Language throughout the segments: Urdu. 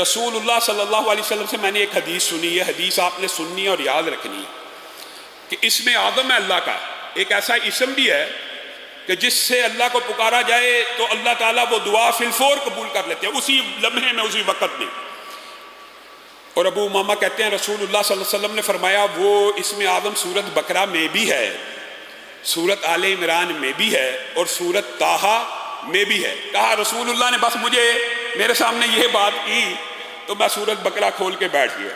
رسول اللہ صلی اللہ علیہ وسلم سے میں نے ایک حدیث سنی، یہ حدیث آپ نے سننی اور یاد رکھنی ہے کہ اسم اعظم ہے اللہ کا ایک ایسا اسم بھی ہے کہ جس سے اللہ کو پکارا جائے تو اللہ تعالیٰ وہ دعا فی الفور قبول کر لیتے ہیں، اسی لمحے میں، اسی وقت میں۔ اور ابو امامہ کہتے ہیں رسول اللہ صلی اللہ علیہ وسلم نے فرمایا وہ اسم اعظم سورت بقرہ میں بھی ہے، سورت آل عمران میں بھی ہے اور سورت طٰہٰ میں بھی ہے۔ کہا رسول اللہ نے بس مجھے میرے سامنے یہ بات کی تو میں سورت بقرہ کھول کے بیٹھ گیا،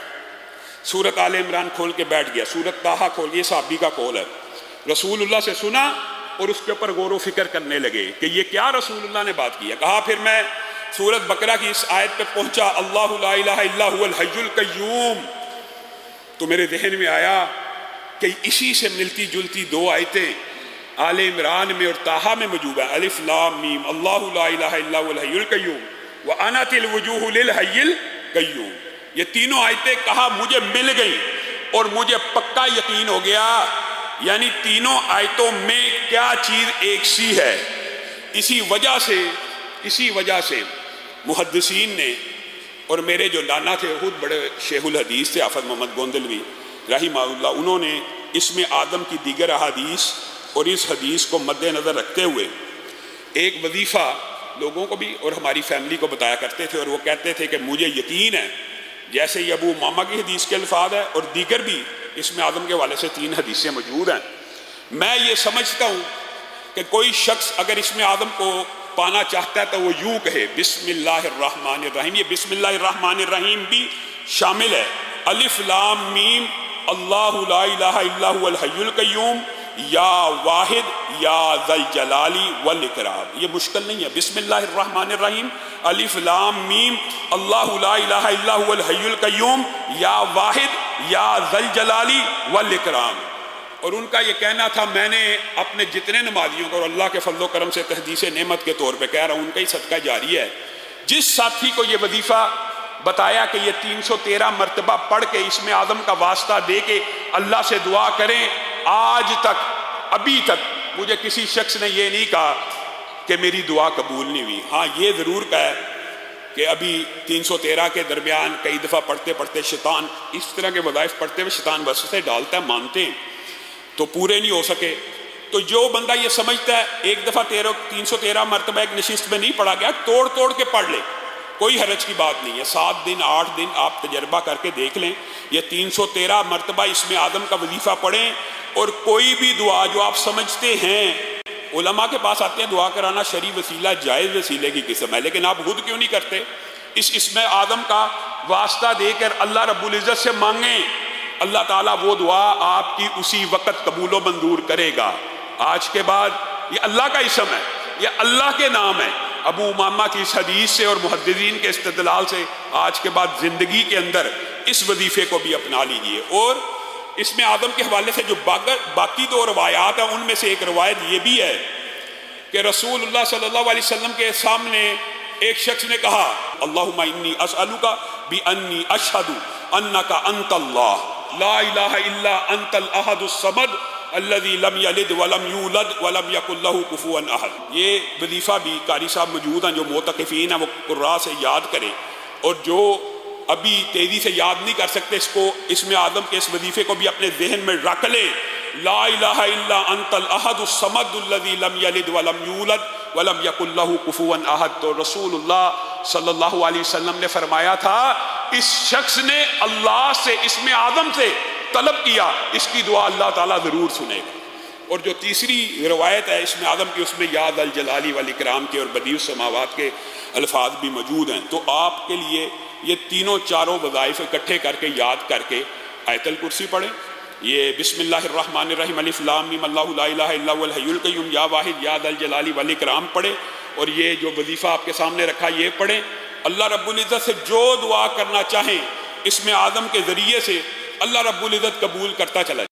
سورت آل عمران کھول کے بیٹھ گیا، سورت طٰہٰ کھول کے، یہ صحابی کا قول ہے، رسول اللہ سے سنا اور اس کے اوپر غور و فکر کرنے لگے کہ یہ کیا رسول اللہ نے بات کی ہے۔ کہا پھر میں سورت بقرہ کی اس آیت پہ پہنچا، اللہ لا الہ الا هو الحی القیوم، تو میرے ذہن میں آیا کہ اسی سے ملتی جلتی دو آیتیں آل عمران میں اور طٰہٰ میں موجود ہے، الف لام میم، اللہ لا الہ الا هو الحی القیوم وَأَنَتِ الْوُجُوهُ لِلْحَيِّ الْقَيُّومِ، یہ تینوں آیتیں کہا مجھے مل گئی اور مجھے پکا یقین ہو گیا، یعنی تینوں آیتوں میں کیا چیز ایک سی ہے۔ اسی وجہ سے محدثین نے، اور میرے جو نانا تھے خود بڑے شیخ الحدیث تھے حافظ محمد گوندلوی رحمہ اللہ، انہوں نے اسم آدم کی دیگر احادیث اور اس حدیث کو مد نظر رکھتے ہوئے ایک وظیفہ لوگوں کو بھی اور ہماری فیملی کو بتایا کرتے تھے، اور وہ کہتے تھے کہ مجھے یقین ہے، جیسے یہ ابو امامہ کی حدیث کے الفاظ ہے اور دیگر بھی اسم آدم کے حوالے سے 3 حدیثیں موجود ہیں، میں یہ سمجھتا ہوں کہ کوئی شخص اگر اسم آدم کو پانا چاہتا ہے تو وہ یوں کہے بسم اللہ الرحمن الرحیم، یہ بسم اللہ الرحمن الرحیم بھی شامل ہے، الف لام میم اللہ لا الہ الا هو الحی القیوم یا واحد یا ذی الجلال والاکرام، یہ مشکل نہیں ہے، بسم اللہ الرحمن الرحیم الف لام میم اللہ لا الہ الا هو الحی القیوم یا واحد یا ذی الجلال والاکرام۔ اور ان کا یہ کہنا تھا، میں نے اپنے جتنے نمازیوں کو اور اللہ کے فضل و کرم سے تحدیث نعمت کے طور پہ کہہ رہا ہوں، ان کا ہی صدقہ جاری ہے، جس ساتھی کو یہ وظیفہ بتایا کہ یہ 313 مرتبہ پڑھ کے اسم آدم کا واسطہ دے کے اللہ سے دعا کریں، آج تک ابھی تک مجھے کسی شخص نے یہ نہیں کہا کہ میری دعا قبول نہیں ہوئی۔ ہاں یہ ضرور کہا ہے کہ ابھی 313 کے درمیان کئی دفعہ پڑھتے پڑھتے شیطان اس طرح کے وظائف پڑھتے ہوئے شیطان وسوسے ڈالتا ہے، مانتے ہیں تو پورے نہیں ہو سکے، تو جو بندہ یہ سمجھتا ہے ایک دفعہ 313 مرتبہ ایک نشست میں نہیں پڑھا گیا، توڑ توڑ کے پڑھ لے، کوئی حرج کی بات نہیں ہے، 7 دن 8 دن آپ تجربہ کر کے دیکھ لیں، یہ 313 مرتبہ اسم آدم کا وظیفہ پڑھیں، اور کوئی بھی دعا جو آپ سمجھتے ہیں، علماء کے پاس آتے ہیں دعا کرانا شرعی وسیلہ جائز وسیلے کی قسم ہے، لیکن آپ خود کیوں نہیں کرتے؟ اس اسم آدم کا واسطہ دے کر اللہ رب العزت سے مانگیں، اللہ تعالیٰ وہ دعا آپ کی اسی وقت قبول و منظور کرے گا۔ آج کے بعد یہ اللہ کا اسم ہے، یہ اللہ کے نام ہے، ابو امامہ کی اس حدیث سے اور محدثین کے استدلال سے آج کے بعد زندگی کے اندر اس وظیفے کو بھی اپنا لیجئے۔ اور اسم آدم کے حوالے سے جو باقی 2 روایات ہیں، ان میں سے ایک روایت یہ بھی ہے کہ رسول اللہ صلی اللہ علیہ وسلم کے سامنے ایک شخص نے کہا اللہم انی اسألک بانی اشہد انک انت اللہ لا الہ الا انت الاحد الصمد الذی لم یلد ولم یولد ولم یکن لہ کفوا احد۔ یہ وظیفہ بھی قاری صاحب موجود ہیں، جو معتکفین ہیں وہ قراء سے یاد کریں، اور جو ابھی تیزی سے یاد نہیں کر سکتے اس کو اسم آدم کے اس وظیفے کو بھی اپنے ذہن میں رکھ لیں، لا الہ الا انت الاحد الصمد الذی لم یلد ولم یولد ولم یکن لہ کفوا احد۔ تو رسول اللہ صلی اللہ علیہ وسلم نے فرمایا تھا اس شخص نے اللہ سے اسم آدم سے طلب کیا، اس کی دعا اللہ تعالیٰ ضرور سنے گا۔ اور جو تیسری روایت ہے اسم آدم کی، اس میں یا ذا الجلال والاکرام کے اور بدیع السماوات کے الفاظ بھی موجود ہیں، تو آپ کے لیے یہ تینوں چاروں وظائف اکٹھے کر کے یاد کر کے آیت الکرسی پڑھیں، یہ بسم اللہ الرحمن الرحیم الف لام میم اللہ لا الہ الا هو الحی القیوم یا واحد یا ذا الجلال والاکرام پڑھیں، اور یہ جو وظیفہ آپ کے سامنے رکھا یہ پڑھیں۔ اللہ رب العزت سے جو دعا کرنا چاہیں اسم آدم کے ذریعے سے اللہ رب العزت قبول کرتا چلا جائے۔